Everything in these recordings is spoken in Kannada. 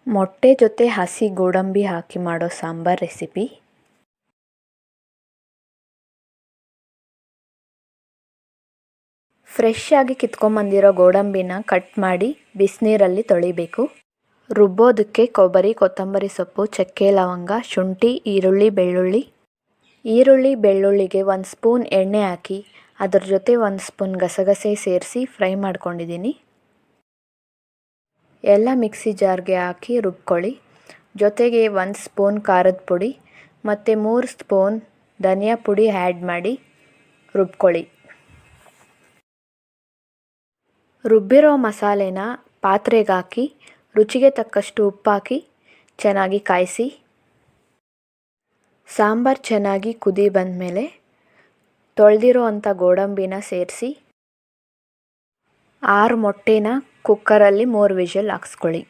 ಮೊಟ್ಟೆ ಜೊತೆ ಹಸಿ ಗೋಡಂಬಿ ಹಾಕಿ ಮಾಡೋ ಸಾಂಬಾರ್ ರೆಸಿಪಿ. ಫ್ರೆಶ್ ಆಗಿ ಕಿತ್ಕೊಂಬಂದಿರೋ ಗೋಡಂಬಿನ ಕಟ್ ಮಾಡಿ ಬಿಸಿನೀರಲ್ಲಿ ತೊಳಿಬೇಕು. ರುಬ್ಬೋದಕ್ಕೆ ಕೊಬ್ಬರಿ, ಕೊತ್ತಂಬರಿ ಸೊಪ್ಪು, ಚಕ್ಕೆ, ಲವಂಗ, ಶುಂಠಿ, ಈರುಳ್ಳಿ ಬೆಳ್ಳುಳ್ಳಿಗೆ 1 ಸ್ಪೂನ್ ಎಣ್ಣೆ ಹಾಕಿ ಅದ್ರ ಜೊತೆ 1 ಸ್ಪೂನ್ ಗಸಗಸೆ ಸೇರಿಸಿ ಫ್ರೈ ಮಾಡ್ಕೊಂಡಿದ್ದೀನಿ. ಎಲ್ಲ ಮಿಕ್ಸಿ ಜಾರ್ಗೆ ಹಾಕಿ ರುಬ್ಕೊಳ್ಳಿ. ಜೊತೆಗೆ 1 ಸ್ಪೂನ್ ಖಾರದ ಪುಡಿ ಮತ್ತು 3 ಸ್ಪೂನ್ ಧನಿಯಾ ಪುಡಿ ಆ್ಯಡ್ ಮಾಡಿ ರುಬ್ಕೊಳ್ಳಿ. ರುಬ್ಬಿರೋ ಮಸಾಲೆನ ಪಾತ್ರೆಗೆ ಹಾಕಿ ರುಚಿಗೆ ತಕ್ಕಷ್ಟು ಉಪ್ಪಾಕಿ ಚೆನ್ನಾಗಿ ಕಾಯಿಸಿ. ಸಾಂಬಾರು ಚೆನ್ನಾಗಿ ಕುದಿ ಬಂದಮೇಲೆ ತೊಳೆದಿರೋ ಅಂಥ ಗೋಡಂಬಿನ ಸೇರಿಸಿ 6 ಮೊಟ್ಟೆನ ಕುಕ್ಕರಲ್ಲಿ 3 ವಿಷಲ್ ಹಾಕ್ಸ್ಕೊಳ್ಳಿ.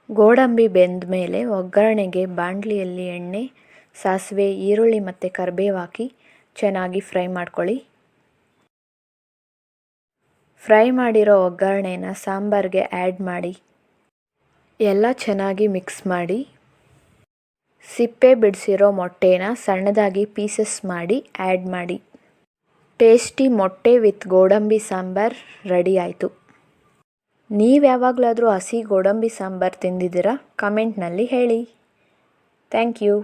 ಗೋಡಂಬಿ ಬೆಂದ ಮೇಲೆ ಒಗ್ಗರಣೆಗೆ ಬಾಣಲಿಯಲ್ಲಿ ಎಣ್ಣೆ, ಸಾಸಿವೆ, ಈರುಳ್ಳಿ ಮತ್ತು ಕರಿಬೇವು ಹಾಕಿ ಚೆನ್ನಾಗಿ ಫ್ರೈ ಮಾಡ್ಕೊಳ್ಳಿ. ಫ್ರೈ ಮಾಡಿರೋ ಒಗ್ಗರಣೆನ ಸಾಂಬಾರಿಗೆ ಆ್ಯಡ್ ಮಾಡಿ ಎಲ್ಲ ಚೆನ್ನಾಗಿ ಮಿಕ್ಸ್ ಮಾಡಿ. ಸಿಪ್ಪೆ ಬಿಡಿಸಿರೋ ಮೊಟ್ಟೆನ ಸಣ್ಣದಾಗಿ ಪೀಸಸ್ ಮಾಡಿ ಆ್ಯಡ್ ಮಾಡಿ. ಟೇಸ್ಟಿ ಮೊಟ್ಟೆ ವಿತ್ ಗೋಡಂಬಿ ಸಾಂಬಾರ್ ರೆಡಿ ಆಯಿತು. ನೀವು ಯಾವಾಗಲಾದರೂ ಹಸಿ ಗೋಡಂಬಿ ಸಾಂಬಾರು ತಿಂದಿದ್ದೀರಾ? ಕಮೆಂಟ್ನಲ್ಲಿ ಹೇಳಿ. Thank you.